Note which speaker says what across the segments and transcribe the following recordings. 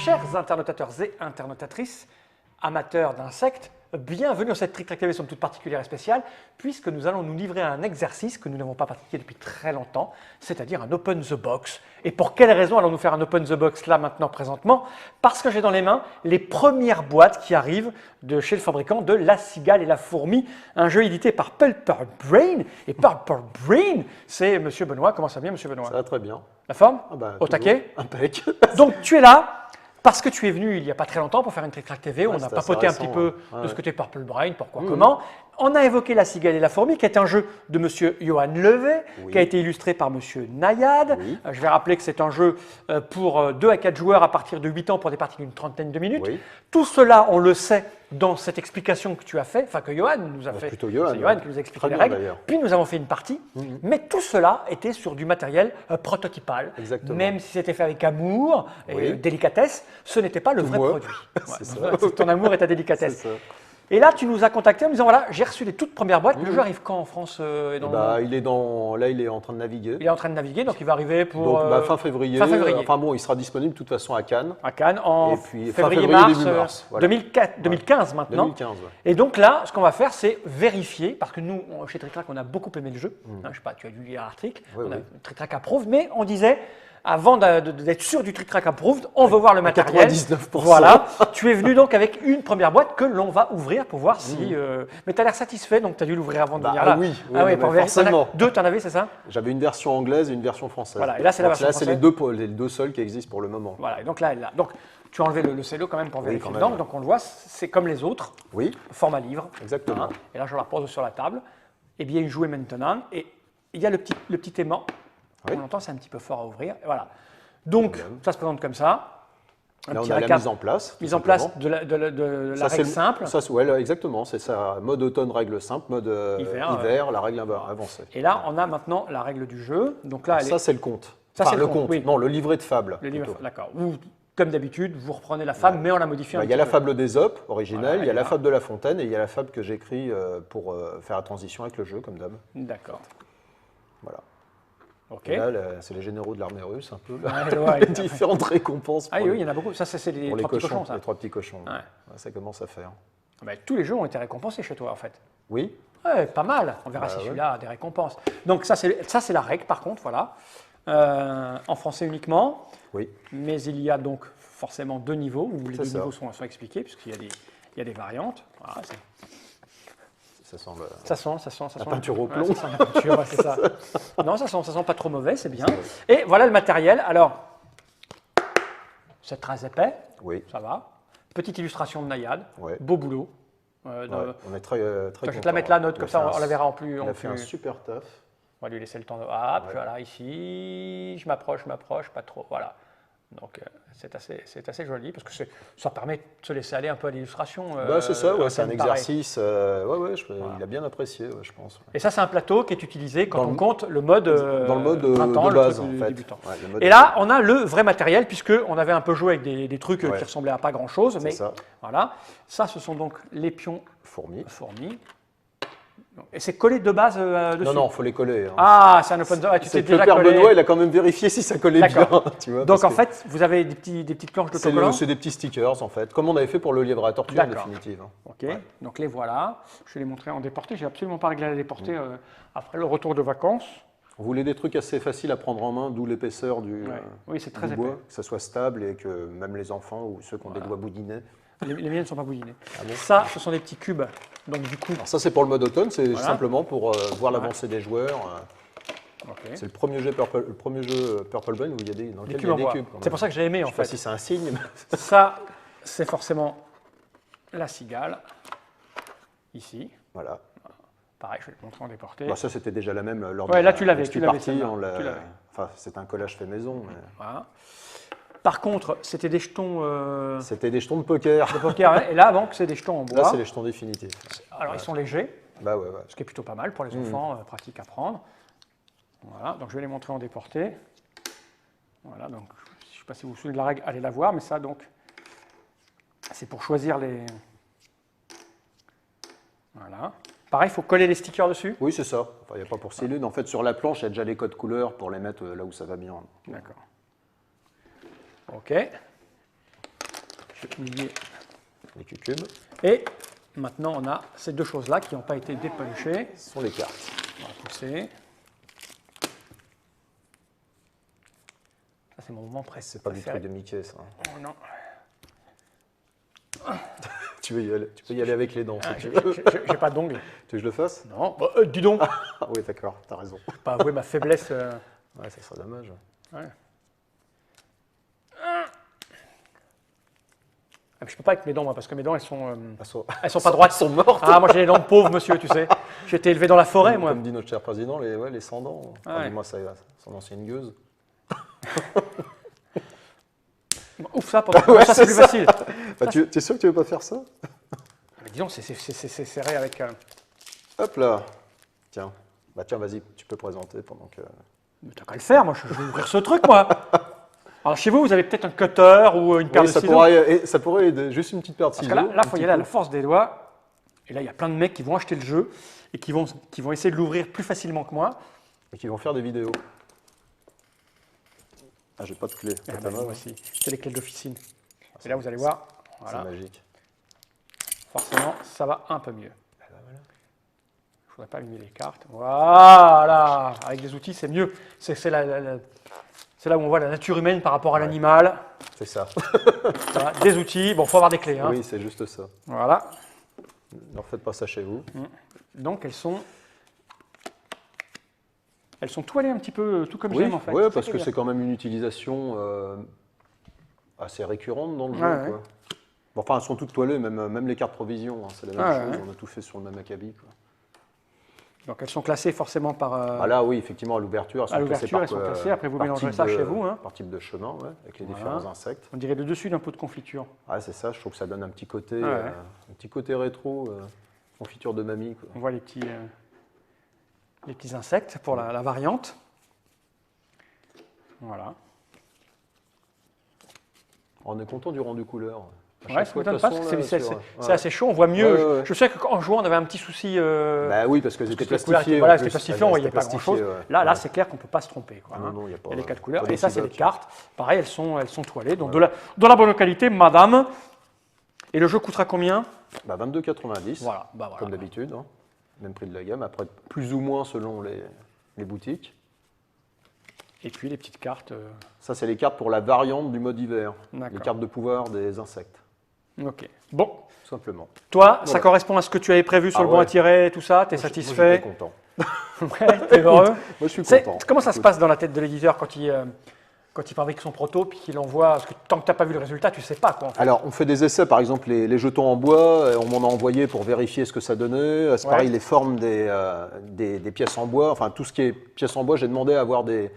Speaker 1: Chers internautateurs et internautatrices, amateurs d'insectes, bienvenue dans cette Trick Track TV somme toute particulière et spéciale, puisque nous allons nous livrer à un exercice que nous n'avons pas pratiqué depuis très longtemps, c'est-à-dire un Open the Box. Et pour quelle raison allons-nous faire un Open the Box là, maintenant, présentement? Parce que j'ai dans les mains les premières boîtes qui arrivent de chez le fabricant de La Cigale et la Fourmi, un jeu édité par Pulper Brain. Et Pulper Brain, c'est Monsieur Benoît. Comment ça va bien, Monsieur Benoît?
Speaker 2: Ça va très bien.
Speaker 1: La forme? Au
Speaker 2: Toujours
Speaker 1: taquet?
Speaker 2: Impec.
Speaker 1: Donc tu es là parce que tu es venu il n'y a pas très longtemps pour faire une Trick Track TV.
Speaker 2: Ouais,
Speaker 1: On a
Speaker 2: c'est
Speaker 1: papoté un
Speaker 2: assez
Speaker 1: petit
Speaker 2: récent,
Speaker 1: peu
Speaker 2: ouais.
Speaker 1: de ce que t'es Purple Brain, pourquoi,
Speaker 2: Mmh.
Speaker 1: comment. On a évoqué La Cigale et la Fourmi, qui est un jeu de Monsieur Johan Levet,
Speaker 2: Oui.
Speaker 1: qui a été illustré par Monsieur Nayad.
Speaker 2: Oui.
Speaker 1: Je vais rappeler que c'est un jeu pour 2 à 4 joueurs à partir de 8 ans pour des parties d'une trentaine de minutes.
Speaker 2: Oui.
Speaker 1: Tout cela, on le sait dans cette explication que tu as fait, enfin que Johan nous a fait.
Speaker 2: Plutôt Johan,
Speaker 1: C'est Johan
Speaker 2: ouais.
Speaker 1: qui nous a expliqué
Speaker 2: Très
Speaker 1: les
Speaker 2: bien,
Speaker 1: règles.
Speaker 2: d'ailleurs.
Speaker 1: Puis nous avons fait une partie. Mais tout cela était sur du matériel prototypal.
Speaker 2: Exactement.
Speaker 1: Même si c'était fait avec amour et
Speaker 2: Oui.
Speaker 1: délicatesse, ce n'était pas le vrai
Speaker 2: moi.
Speaker 1: produit.
Speaker 2: C'est ça.
Speaker 1: Voilà, ton amour et ta délicatesse.
Speaker 2: C'est ça.
Speaker 1: Et là, tu nous as contacté en me disant voilà, j'ai reçu les toutes premières boîtes. Le jeu arrive quand en France et dans le monde?
Speaker 2: Il est en train de naviguer.
Speaker 1: Il est en train de naviguer, donc il va arriver pour
Speaker 2: Donc fin février.
Speaker 1: fin février.
Speaker 2: Enfin bon, il sera disponible de toute façon à Cannes.
Speaker 1: à Cannes en
Speaker 2: Et puis, fin février,
Speaker 1: février-mars
Speaker 2: début mars, voilà.
Speaker 1: 2015 maintenant.
Speaker 2: 2015. Ouais.
Speaker 1: Et donc là, ce qu'on va faire, c'est vérifier, parce que nous, chez Trick Track, on a beaucoup aimé le jeu. Hein, je sais pas, tu as dû lire l'article,
Speaker 2: Oui,
Speaker 1: on a
Speaker 2: oui.
Speaker 1: Trick Track Approved, mais on disait, avant d'être sûr du Trick Track Approved, on veut voir le matériel.
Speaker 2: 99%.
Speaker 1: Voilà, tu es venu donc avec une première boîte que l'on va ouvrir pour voir si... Mais tu as l'air satisfait, donc tu as dû l'ouvrir avant de
Speaker 2: Bah,
Speaker 1: venir
Speaker 2: ah
Speaker 1: là.
Speaker 2: oui, oui,
Speaker 1: ah oui,
Speaker 2: mais
Speaker 1: pour vérifier.
Speaker 2: forcément.
Speaker 1: Deux, tu en avais, c'est ça?
Speaker 2: J'avais une version anglaise et une version française.
Speaker 1: Voilà, et là, c'est la
Speaker 2: Donc
Speaker 1: version
Speaker 2: là, c'est
Speaker 1: française.
Speaker 2: les deux seuls qui existent pour le moment.
Speaker 1: Voilà, et donc là, elle est là. Donc, tu as enlevé le cello quand même pour
Speaker 2: Oui,
Speaker 1: vérifier
Speaker 2: quand
Speaker 1: dedans,
Speaker 2: même.
Speaker 1: donc on le voit, c'est comme les autres,
Speaker 2: Oui,
Speaker 1: format livre.
Speaker 2: exactement.
Speaker 1: Hein. Et là, je la repose sur la table. Et bien jouer maintenant. Et il y a le petit aimant.
Speaker 2: Oui.
Speaker 1: On l'entend, c'est un petit peu fort à ouvrir. Et voilà. Donc, ça se présente comme ça. Un
Speaker 2: Là, on
Speaker 1: petit
Speaker 2: a la
Speaker 1: récap.
Speaker 2: mise en place. tout
Speaker 1: Mise en place
Speaker 2: simplement.
Speaker 1: de la
Speaker 2: Ça, c'est
Speaker 1: règle
Speaker 2: le-
Speaker 1: simple.
Speaker 2: Ça, ouais, là, exactement, c'est ça. Mode automne, règle simple. Mode
Speaker 1: Hiver,
Speaker 2: la règle avancée.
Speaker 1: Et là, on a maintenant la règle du jeu. Donc là, elle
Speaker 2: Ça,
Speaker 1: est
Speaker 2: c'est le compte.
Speaker 1: Ça,
Speaker 2: Enfin,
Speaker 1: c'est le
Speaker 2: le
Speaker 1: compte,
Speaker 2: compte.
Speaker 1: oui.
Speaker 2: Non, le livret de fable.
Speaker 1: le livre.
Speaker 2: plutôt.
Speaker 1: D'accord. Ou, comme d'habitude, vous reprenez la fable, mais on la modifie un
Speaker 2: Il y a
Speaker 1: petit
Speaker 2: la
Speaker 1: peu.
Speaker 2: fable d'Ésope, originelle,
Speaker 1: Voilà,
Speaker 2: il y a
Speaker 1: elle est
Speaker 2: la
Speaker 1: là.
Speaker 2: fable de La Fontaine et il y a la fable que j'écris pour faire la transition avec le jeu, comme d'hab.
Speaker 1: D'accord.
Speaker 2: Voilà.
Speaker 1: OK.
Speaker 2: Et là, c'est les généraux de l'armée russe, un peu. Là.
Speaker 1: Ouais, ouais,
Speaker 2: Les différentes récompenses
Speaker 1: Ah
Speaker 2: pour,
Speaker 1: oui, il y en a beaucoup. Ça, c'est les
Speaker 2: pour les
Speaker 1: trois petits
Speaker 2: cochons.
Speaker 1: cochons, ça.
Speaker 2: Les trois petits cochons.
Speaker 1: Ouais.
Speaker 2: Ouais, ça commence à faire.
Speaker 1: Ah ben, tous les jeux ont été récompensés chez toi, en fait.
Speaker 2: Oui,
Speaker 1: Ouais, pas mal. On verra
Speaker 2: Bah
Speaker 1: si
Speaker 2: ouais.
Speaker 1: celui-là a des récompenses. Donc ça, c'est la règle, par contre, voilà. En français uniquement.
Speaker 2: oui.
Speaker 1: Mais il y a donc forcément 2 niveaux, où les
Speaker 2: C'est
Speaker 1: 2
Speaker 2: ça.
Speaker 1: niveaux sont expliqués, puisqu'il y a des variantes. Voilà,
Speaker 2: Ça sent le...
Speaker 1: ça sent.
Speaker 2: La peinture au
Speaker 1: Ouais,
Speaker 2: plomb.
Speaker 1: ça sent la peinture, ouais, c'est ça. Non, ça sent pas trop mauvais, c'est bien. Et voilà le matériel. Alors, c'est très épais,
Speaker 2: Oui,
Speaker 1: ça va. Petite illustration de Nayad,
Speaker 2: ouais.
Speaker 1: beau boulot.
Speaker 2: Ouais, on est très
Speaker 1: Je vais te
Speaker 2: content,
Speaker 1: la mettre là,
Speaker 2: ouais.
Speaker 1: note,
Speaker 2: Il
Speaker 1: comme
Speaker 2: a
Speaker 1: ça,
Speaker 2: fait
Speaker 1: on la verra en plus.
Speaker 2: Il
Speaker 1: en
Speaker 2: a fait un
Speaker 1: plus.
Speaker 2: super taf.
Speaker 1: On va lui laisser le temps de. Hop,
Speaker 2: Ouais.
Speaker 1: voilà, ici, je m'approche, pas trop, voilà. Donc c'est assez joli parce que ça permet de se laisser aller un peu à l'illustration.
Speaker 2: Bah, c'est ça, ouais, c'est un
Speaker 1: thème pareil.
Speaker 2: exercice. Il a bien apprécié, ouais, je pense.
Speaker 1: Et ça, c'est un plateau qui est utilisé quand
Speaker 2: Dans
Speaker 1: on
Speaker 2: le-
Speaker 1: compte le mode
Speaker 2: Dans le mode
Speaker 1: printemps,
Speaker 2: de
Speaker 1: le
Speaker 2: base,
Speaker 1: truc
Speaker 2: en
Speaker 1: du
Speaker 2: fait.
Speaker 1: débutant.
Speaker 2: Ouais, le mode
Speaker 1: Et là, on a le vrai matériel puisqu'on avait un peu joué avec des trucs
Speaker 2: Ouais.
Speaker 1: qui ressemblaient à pas grand-chose, mais
Speaker 2: ça.
Speaker 1: voilà. Ça, ce sont donc les pions
Speaker 2: Fourmi.
Speaker 1: fourmis. Et c'est collé de base dessus.
Speaker 2: Non, il faut les coller. Hein.
Speaker 1: Ah, c'est un open door. Ah, tu t'es
Speaker 2: C'est que le
Speaker 1: déjà
Speaker 2: père
Speaker 1: collé.
Speaker 2: Benoît, il a quand même vérifié si ça collait bien.
Speaker 1: D'accord.
Speaker 2: Tu vois,
Speaker 1: Donc
Speaker 2: parce
Speaker 1: en
Speaker 2: que
Speaker 1: fait, vous avez des petites planches
Speaker 2: c'est
Speaker 1: d'autocollant.
Speaker 2: c'est des petits stickers, en fait, comme on avait fait pour le livre à tortue, en
Speaker 1: D'accord.
Speaker 2: définitive. Hein.
Speaker 1: Ok,
Speaker 2: Ouais.
Speaker 1: donc les voilà. Je vais les montrer en déporté. J'ai absolument pas réglé à les déporter après le retour de vacances.
Speaker 2: On voulait des trucs assez faciles à prendre en main, d'où l'épaisseur du,
Speaker 1: Ouais. Oui, c'est très
Speaker 2: du
Speaker 1: épais.
Speaker 2: bois, que ça soit stable et que même les enfants ou ceux qui ont des doigts boudinés.
Speaker 1: Les miennes ne sont pas bouillinées.
Speaker 2: Ah bon.
Speaker 1: Ça, ce sont des petits cubes. Donc du coup,
Speaker 2: Alors ça, c'est pour le mode automne, c'est
Speaker 1: Voilà.
Speaker 2: simplement pour voir l'avancée des joueurs.
Speaker 1: ok.
Speaker 2: C'est le premier jeu Purple Brain où il y a dans
Speaker 1: Des
Speaker 2: lequel
Speaker 1: cubes
Speaker 2: il y
Speaker 1: en
Speaker 2: a des
Speaker 1: bois.
Speaker 2: cubes. quand
Speaker 1: C'est
Speaker 2: même.
Speaker 1: pour ça que j'ai aimé
Speaker 2: Je
Speaker 1: en
Speaker 2: sais pas
Speaker 1: fait.
Speaker 2: si c'est un signe, mais
Speaker 1: Ça, c'est forcément la cigale. Ici.
Speaker 2: voilà.
Speaker 1: Pareil, je vais le montrer en déporté.
Speaker 2: Bah, ça, c'était déjà la même lors
Speaker 1: Ouais,
Speaker 2: de
Speaker 1: là,
Speaker 2: la
Speaker 1: tu l'avais,
Speaker 2: Whisky
Speaker 1: tu l'avais,
Speaker 2: Party,
Speaker 1: celle-là.
Speaker 2: on l'a-
Speaker 1: Tu l'avais.
Speaker 2: Enfin, c'est un collage fait maison. Mais
Speaker 1: Voilà. Par contre, c'était des jetons
Speaker 2: c'était des jetons de poker.
Speaker 1: de poker. Hein. Et là, donc, c'est des jetons en bois.
Speaker 2: Là, c'est les jetons définitifs.
Speaker 1: Alors, ils sont légers.
Speaker 2: Bah ouais.
Speaker 1: Ce qui est plutôt pas mal pour les
Speaker 2: Mmh.
Speaker 1: enfants, pratique à prendre. Voilà, donc je vais les montrer en déporté. Voilà, donc je ne sais pas si vous vous souvenez de la règle, allez la voir, mais ça donc, c'est pour choisir les... Voilà. Pareil, il faut coller les stickers dessus.
Speaker 2: Oui, c'est ça. Enfin, il n'y a pas pour ces lunes. En fait, sur la planche, il y a déjà les codes couleurs pour les mettre là où ça va bien.
Speaker 1: D'accord. Ok. Milliers.
Speaker 2: Les cucubes.
Speaker 1: Et maintenant, on a ces deux choses-là qui n'ont pas été dépunchées.
Speaker 2: Ce sont les cartes.
Speaker 1: On va pousser. Ça, c'est mon moment précis.
Speaker 2: C'est pas du truc de Mickey, ça.
Speaker 1: Oh, non.
Speaker 2: Tu peux y aller avec les dents, si tu
Speaker 1: J'ai
Speaker 2: veux.
Speaker 1: j'ai pas d'ongles.
Speaker 2: Tu veux que je le fasse?
Speaker 1: Non, bah, dis donc.
Speaker 2: Ah oui, d'accord, t'as raison.
Speaker 1: Pas avouer ma faiblesse.
Speaker 2: Ouais, ça serait dommage.
Speaker 1: Ouais. Ah, mais je peux pas avec mes dents, moi, parce que mes dents, elles sont pas droites.
Speaker 2: Elles sont mortes.
Speaker 1: Ah, moi, j'ai les dents de pauvre, monsieur, tu sais. J'ai été élevé dans la forêt, moi.
Speaker 2: Comme dit notre cher président, les sans dents.
Speaker 1: Ah ouais.
Speaker 2: Dis-moi, ça, son ancienne gueuse.
Speaker 1: Ouf, ça, pour ça, c'est plus facile.
Speaker 2: Bah, tu es sûr que tu veux pas faire ça?
Speaker 1: Mais disons, c'est serré avec.
Speaker 2: Hop là. Tiens. Bah tiens, vas-y, tu peux présenter pendant que...
Speaker 1: Mais t'as qu'à le faire, moi, je vais ouvrir ce truc, moi. Alors, chez vous, vous avez peut-être un cutter ou une paire
Speaker 2: Oui,
Speaker 1: de
Speaker 2: ça
Speaker 1: ciseaux.
Speaker 2: ça pourrait aider. Juste une petite paire de
Speaker 1: Parce
Speaker 2: ciseaux.
Speaker 1: que là, il faut y aller à la force des doigts. Et là, il y a plein de mecs qui vont acheter le jeu et qui vont essayer de l'ouvrir plus facilement que moi.
Speaker 2: Et qui vont faire des vidéos. Ah, j'ai pas de clé.
Speaker 1: Ah,
Speaker 2: T'as
Speaker 1: bah,
Speaker 2: mal,
Speaker 1: moi
Speaker 2: hein.
Speaker 1: aussi. C'est les clés d'officine. Et là, vous allez voir, voilà,
Speaker 2: C'est magique.
Speaker 1: forcément, ça va un peu mieux.
Speaker 2: Ah bah voilà.
Speaker 1: Il ne faudrait pas abîmer les cartes. Voilà, avec des outils, c'est mieux. C'est là où on voit la nature humaine par rapport à l'animal.
Speaker 2: C'est ça.
Speaker 1: Voilà, des outils, bon, il faut avoir des clés. Hein.
Speaker 2: Oui, c'est juste ça.
Speaker 1: Voilà.
Speaker 2: Ne refaites pas ça chez vous.
Speaker 1: Donc, elles sont toilées un petit peu, tout comme
Speaker 2: Oui,
Speaker 1: j'aime en fait.
Speaker 2: ouais,
Speaker 1: ça
Speaker 2: parce
Speaker 1: qui est
Speaker 2: que
Speaker 1: bien.
Speaker 2: c'est quand même une utilisation assez récurrente dans le jeu.
Speaker 1: Ouais,
Speaker 2: Quoi. Bon, enfin, elles sont toutes toilées, même les cartes provision, hein, c'est la même chose. On a tout fait sur le même acabit. Quoi.
Speaker 1: Donc, elles sont classées forcément par.
Speaker 2: Ah là, oui, effectivement, à l'ouverture,
Speaker 1: à l'ouverture, elles sont classées. Après, vous mélangerez ça chez vous. Hein.
Speaker 2: Par type de chemin, ouais, avec les
Speaker 1: Voilà.
Speaker 2: différents insectes.
Speaker 1: On dirait le dessus d'un pot de confiture.
Speaker 2: Ah, c'est ça, je trouve que ça donne un petit côté,
Speaker 1: Ouais.
Speaker 2: un petit côté rétro, confiture de mamie. Quoi.
Speaker 1: On voit les petits insectes pour la variante. Voilà.
Speaker 2: On est content du rendu couleur. À
Speaker 1: Ouais,
Speaker 2: chaque
Speaker 1: ça
Speaker 2: fois,
Speaker 1: ne
Speaker 2: de
Speaker 1: m'étonne
Speaker 2: toute
Speaker 1: pas,
Speaker 2: façon,
Speaker 1: parce
Speaker 2: là,
Speaker 1: que
Speaker 2: sur-
Speaker 1: c'est
Speaker 2: ouais.
Speaker 1: assez chaud, on voit mieux.
Speaker 2: Ouais, ouais.
Speaker 1: Je sais qu'en jouant, on avait un petit souci.
Speaker 2: Bah oui, parce qu'elles étaient
Speaker 1: les couleurs
Speaker 2: plastifiées.
Speaker 1: voilà,
Speaker 2: en
Speaker 1: c'était
Speaker 2: plus.
Speaker 1: plastifié, on ne voyait pas
Speaker 2: Plastifiées,
Speaker 1: grand-chose.
Speaker 2: ouais.
Speaker 1: Là,
Speaker 2: Ouais.
Speaker 1: c'est clair qu'on ne peut pas se tromper. Quoi,
Speaker 2: Non,
Speaker 1: hein.
Speaker 2: non, il y a pas.
Speaker 1: Il y a les quatre couleurs.
Speaker 2: pas
Speaker 1: Et ça, c'est les
Speaker 2: d'oxydoc.
Speaker 1: cartes. Pareil, elles sont toilées. Donc, de la bonne qualité, madame. Et le jeu coûtera combien?
Speaker 2: Bah, 22,90.
Speaker 1: Voilà, bah voilà.
Speaker 2: Comme d'habitude. Hein. Même prix de la gamme. Après, plus ou moins selon les boutiques.
Speaker 1: Et puis les petites cartes.
Speaker 2: Ça, c'est les cartes pour la variante du mode hiver.
Speaker 1: D'accord.
Speaker 2: Les cartes de pouvoir des insectes,
Speaker 1: Ok. Bon,
Speaker 2: tout simplement.
Speaker 1: toi, ça
Speaker 2: Voilà.
Speaker 1: correspond à ce que tu avais prévu sur
Speaker 2: Ah
Speaker 1: le bon à
Speaker 2: ouais.
Speaker 1: tirer, tout ça. T'es
Speaker 2: Moi,
Speaker 1: satisfait?
Speaker 2: j'étais content.
Speaker 1: Ouais, t'es heureux.
Speaker 2: Moi, je suis
Speaker 1: C'est-
Speaker 2: content.
Speaker 1: Comment ça se
Speaker 2: Écoute.
Speaker 1: passe dans la tête de l'éditeur quand il fabrique son proto puis qu'il envoie? Parce que tant que tu n'as pas vu le résultat, tu ne sais pas quoi. En fait.
Speaker 2: Alors, on fait des essais, par exemple, les jetons en bois, on m'en a envoyé pour vérifier ce que ça donnait. C'est
Speaker 1: Ouais.
Speaker 2: pareil, les formes des pièces en bois, enfin, tout ce qui est pièces en bois, j'ai demandé à avoir des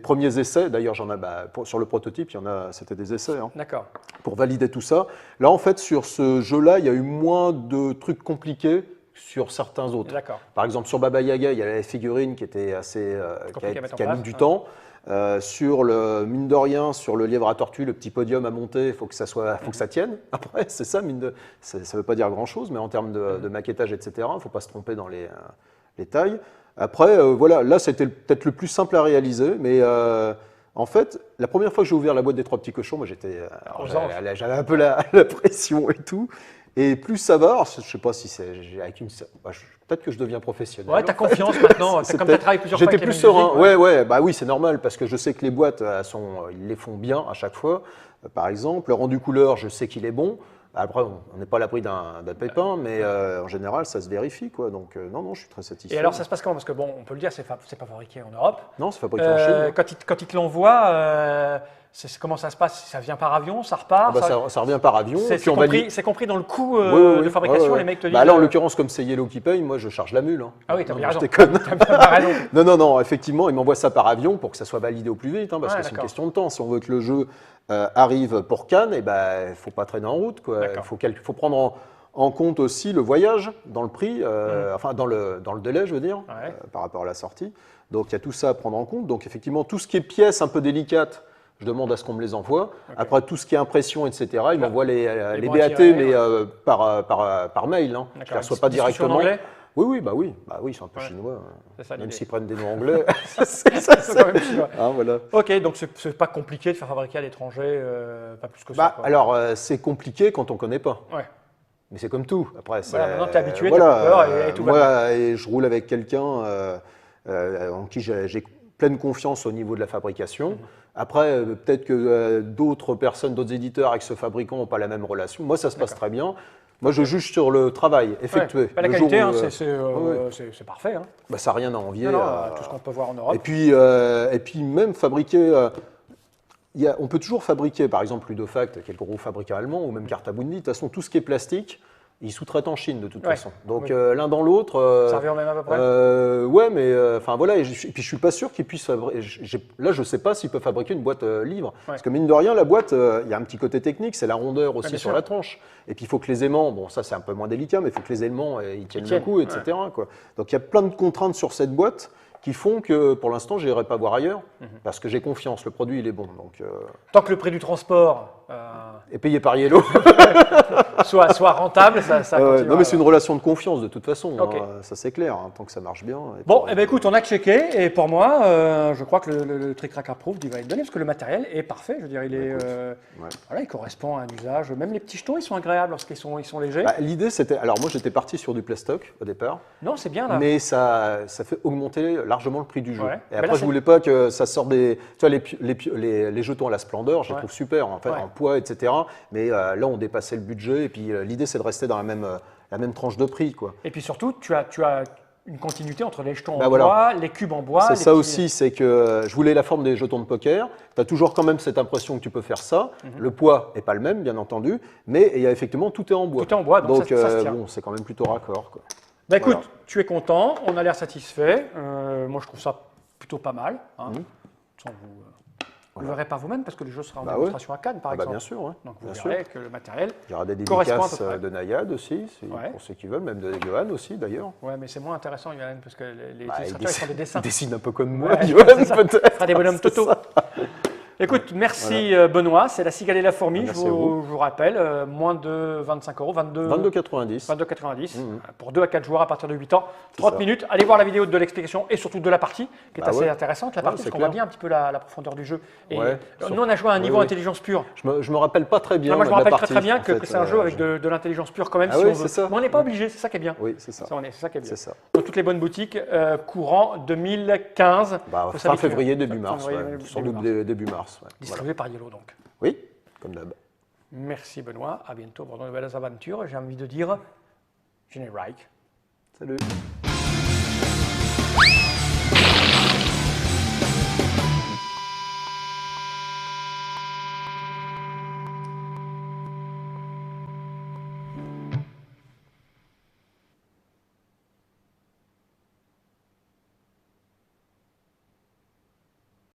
Speaker 2: premiers essais. D'ailleurs, j'en ai, sur le prototype, c'était des essais, hein,
Speaker 1: D'accord.
Speaker 2: pour valider tout ça. Là, en fait, sur ce jeu-là, il y a eu moins de trucs compliqués sur certains autres.
Speaker 1: D'accord.
Speaker 2: Par exemple, sur Baba Yaga, il y a la figurine qui était assez,
Speaker 1: Compliqué à mettre en
Speaker 2: qui a mis
Speaker 1: place,
Speaker 2: du
Speaker 1: hein.
Speaker 2: temps. Sur le mine de rien, sur le lièvre à tortue, le petit podium à monter, il faut que ça tienne. Après, c'est ça, ça ne veut pas dire grand-chose, mais en termes de maquettage, etc., il ne faut pas se tromper dans les tailles. Après, voilà, là, c'était peut-être le plus simple à réaliser, mais en fait, la première fois que j'ai ouvert la boîte des 3 petits cochons, moi,
Speaker 1: Aux anges.
Speaker 2: j'avais un peu la pression et tout. Et plus ça va, alors, je ne sais pas si c'est avec peut-être que je deviens professionnel.
Speaker 1: Ouais, tu as confiance maintenant.
Speaker 2: C'est
Speaker 1: Comme tu as
Speaker 2: peut-être-
Speaker 1: travaillé plusieurs fois
Speaker 2: J'étais
Speaker 1: avec
Speaker 2: plus
Speaker 1: les mêmes
Speaker 2: serein.
Speaker 1: musiques,
Speaker 2: Ouais, bah oui, c'est normal parce que je sais que les boîtes, ils les font bien à chaque fois. Par exemple, le rendu couleur, je sais qu'il est bon. Après, on n'est pas à l'abri d'un pépin, mais en général, ça se vérifie, quoi. Donc, non, je suis très satisfait.
Speaker 1: Et alors, ça se passe comment? Parce que bon, on peut le dire, c'est pas fabriqué en Europe.
Speaker 2: Non, c'est fabriqué en Chine.
Speaker 1: Quand ils te l'envoient, comment ça se passe? Ça vient par avion, ça repart?
Speaker 2: Ah bah, ça revient par avion.
Speaker 1: C'est
Speaker 2: puis on valide-
Speaker 1: c'est compris dans le coût
Speaker 2: Oui, oui,
Speaker 1: de
Speaker 2: oui.
Speaker 1: fabrication,
Speaker 2: Ouais.
Speaker 1: les mecs te disent.
Speaker 2: Bah là, en l'occurrence, comme c'est Yellow qui paye, moi, je charge la mule. Hein.
Speaker 1: Ah oui, t'as
Speaker 2: Non,
Speaker 1: bien
Speaker 2: non,
Speaker 1: raison.
Speaker 2: je déconne.
Speaker 1: T'as raison.
Speaker 2: Non, effectivement, ils m'envoient ça par avion pour que ça soit validé au plus vite, hein, parce
Speaker 1: Ouais,
Speaker 2: que c'est une
Speaker 1: d'accord.
Speaker 2: question de temps. Si on veut que le jeu arrive pour Cannes, il ne faut pas traîner en route. Il
Speaker 1: D'accord.
Speaker 2: faut prendre en compte aussi le voyage dans le prix, enfin dans le délai, je veux dire,
Speaker 1: Ouais.
Speaker 2: par rapport à la sortie. Donc il y a tout ça à prendre en compte. Donc effectivement, tout ce qui est pièces un peu délicates, je demande à ce qu'on me les envoie. Après, tout ce qui est impression, etc., ils m'envoient les
Speaker 1: bons à
Speaker 2: BAT,
Speaker 1: tirer,
Speaker 2: mais par mail. Hein. Je ne les
Speaker 1: D'accord.
Speaker 2: reçois pas
Speaker 1: Discussion en
Speaker 2: directement.
Speaker 1: anglais?
Speaker 2: Oui, ils sont un peu
Speaker 1: Ouais.
Speaker 2: chinois.
Speaker 1: C'est ça
Speaker 2: Même
Speaker 1: l'idée.
Speaker 2: s'ils prennent des noms anglais.
Speaker 1: Ils sont quand même chinois.
Speaker 2: Hein, voilà.
Speaker 1: Ok, donc c'est pas compliqué de faire fabriquer à l'étranger, pas plus que ça.
Speaker 2: Bah,
Speaker 1: Quoi.
Speaker 2: alors, c'est compliqué quand on ne connaît pas.
Speaker 1: Ouais.
Speaker 2: Mais c'est comme tout. Après,
Speaker 1: Voilà, maintenant, t'es habitué,
Speaker 2: voilà,
Speaker 1: t'as pas peur et tout va bien.
Speaker 2: moi, et je roule avec quelqu'un en qui j'ai pleine confiance au niveau de la fabrication. Après, peut-être que d'autres personnes, d'autres éditeurs avec ce fabricant n'ont pas la même relation. Moi, ça se passe très bien. Moi, je juge sur le travail effectué.
Speaker 1: Ouais, pas la
Speaker 2: Le jour
Speaker 1: qualité,
Speaker 2: où,
Speaker 1: hein,
Speaker 2: ouais.
Speaker 1: c'est parfait. Hein.
Speaker 2: Bah, ça n'a rien à envier.
Speaker 1: Non, tout ce qu'on peut voir en Europe.
Speaker 2: Et puis même fabriquer, on peut toujours fabriquer, par exemple Ludofact, qui est le gros fabricant allemand, ou même Cartabundi. De toute façon, tout ce qui est plastique, ils sous-traitent en Chine de toute
Speaker 1: Ouais,
Speaker 2: façon. Donc
Speaker 1: oui.
Speaker 2: l'un dans l'autre.
Speaker 1: Ça revient au même à peu près.
Speaker 2: Ouais, mais enfin voilà. Et puis je suis pas sûr qu'ils puissent fabriquer. Là, je sais pas s'ils peuvent fabriquer une boîte livre, parce que mine de rien, la boîte, il y a un petit côté technique, c'est la rondeur aussi
Speaker 1: bien
Speaker 2: sur
Speaker 1: sûr.
Speaker 2: la tranche. Et puis il faut que les aimants, bon ça c'est un peu moins délicat, mais il faut que les aimants ils tiennent le coup, etc. Quoi. Donc il y a plein de contraintes sur cette boîte qui font que pour l'instant je n'irai pas voir ailleurs, parce que j'ai confiance, le produit il est bon. Donc,
Speaker 1: Tant que le prix du transport
Speaker 2: et payé par Yellow.
Speaker 1: soit rentable, ça continue.
Speaker 2: Non mais c'est une relation de confiance de toute façon,
Speaker 1: Ok.
Speaker 2: hein, ça c'est clair, hein, tant que ça marche bien. Et
Speaker 1: Bon,
Speaker 2: puis,
Speaker 1: eh ben, écoute, on a checké et pour moi, je crois que le Trick Track Approved, il va être donné parce que le matériel est parfait. Je veux dire, voilà, il correspond à un usage. Même les petits jetons, ils sont agréables lorsqu'ils sont légers.
Speaker 2: bah, l'idée c'était, alors moi j'étais parti sur du plastoc au départ,
Speaker 1: Non, c'est bien là.
Speaker 2: mais ça fait augmenter largement le prix du jeu.
Speaker 1: Ouais.
Speaker 2: Et
Speaker 1: Mais
Speaker 2: après
Speaker 1: là,
Speaker 2: je voulais pas que ça sorte des, tu vois les jetons à la splendeur, je les trouve super en fait,
Speaker 1: Ouais.
Speaker 2: en poids, etc. Mais là on dépassait le budget et puis l'idée c'est de rester dans la même tranche de prix quoi.
Speaker 1: Et puis surtout, tu as une continuité entre les jetons en
Speaker 2: Bah, voilà.
Speaker 1: bois, les cubes en bois.
Speaker 2: C'est
Speaker 1: les
Speaker 2: ça
Speaker 1: petits-
Speaker 2: aussi, c'est que je voulais la forme des jetons de poker. Tu as toujours quand même cette impression que tu peux faire ça. Le poids n'est pas le même, bien entendu, mais il y a effectivement tout est en bois.
Speaker 1: Tout est en bois, donc ça se tient.
Speaker 2: bon, c'est quand même plutôt raccord. Quoi.
Speaker 1: Bah, écoute,
Speaker 2: Voilà.
Speaker 1: tu es content, on a l'air satisfait. Moi, je trouve ça plutôt pas mal. Hein. Sans vous le verrez par vous-même parce que le jeu sera en
Speaker 2: Bah
Speaker 1: démonstration à Cannes, par
Speaker 2: Ah bah,
Speaker 1: exemple.
Speaker 2: bien sûr, ouais.
Speaker 1: Donc vous
Speaker 2: Bien
Speaker 1: verrez que le matériel.
Speaker 2: Il y aura des
Speaker 1: correspond à
Speaker 2: dédicaces
Speaker 1: peu près.
Speaker 2: de Nayad aussi,
Speaker 1: Ouais.
Speaker 2: pour ceux qui veulent, même de Johan aussi d'ailleurs.
Speaker 1: Ouais, mais c'est moins intéressant, Yoann, parce que les
Speaker 2: Bah,
Speaker 1: illustrateurs ils font des dessins.
Speaker 2: il dessine un peu comme moi,
Speaker 1: Ouais,
Speaker 2: Johan
Speaker 1: c'est ça.
Speaker 2: peut-être.
Speaker 1: Il fera des bonhommes
Speaker 2: C'est
Speaker 1: Toto.
Speaker 2: ça.
Speaker 1: Écoute, merci Benoît, c'est la cigale et la fourmi,
Speaker 2: Merci à vous.
Speaker 1: je vous rappelle, moins de 25 euros,
Speaker 2: 22,90.
Speaker 1: 22,90 pour 2 à 4 joueurs à partir de 8 ans,
Speaker 2: C'est
Speaker 1: 30
Speaker 2: ça.
Speaker 1: minutes. Allez voir la vidéo de l'explication et surtout de la partie, qui est
Speaker 2: Bah
Speaker 1: assez
Speaker 2: ouais.
Speaker 1: intéressante, la
Speaker 2: Ouais,
Speaker 1: partie,
Speaker 2: c'est
Speaker 1: parce qu'on voit
Speaker 2: clair.
Speaker 1: bien un petit peu la profondeur du jeu. Et
Speaker 2: Ouais,
Speaker 1: nous, on a joué à un niveau
Speaker 2: oui.
Speaker 1: intelligence pure.
Speaker 2: Je me rappelle pas très bien.
Speaker 1: Non, moi, je me
Speaker 2: de la
Speaker 1: rappelle
Speaker 2: partie,
Speaker 1: très bien
Speaker 2: en
Speaker 1: que
Speaker 2: fait,
Speaker 1: c'est un jeu avec de l'intelligence pure quand même,
Speaker 2: Ah
Speaker 1: si
Speaker 2: oui,
Speaker 1: on veut.
Speaker 2: c'est ça.
Speaker 1: Mais on n'est pas obligé, c'est ça qui est bien.
Speaker 2: Oui, c'est ça.
Speaker 1: C'est ça qui est bien.
Speaker 2: C'est ça.
Speaker 1: Dans toutes les bonnes boutiques, courant 2015.
Speaker 2: Bah,
Speaker 1: Faut
Speaker 2: fin
Speaker 1: s'habituer.
Speaker 2: février, début
Speaker 1: Fin
Speaker 2: mars.
Speaker 1: février,
Speaker 2: Ouais.
Speaker 1: début
Speaker 2: Sans doute
Speaker 1: mars.
Speaker 2: début mars. Ouais. Voilà.
Speaker 1: Distribué par Yellow donc.
Speaker 2: Oui, comme d'hab.
Speaker 1: Merci Benoît, à bientôt pour de nouvelles aventures. J'ai envie de dire, Reich.
Speaker 2: Salut.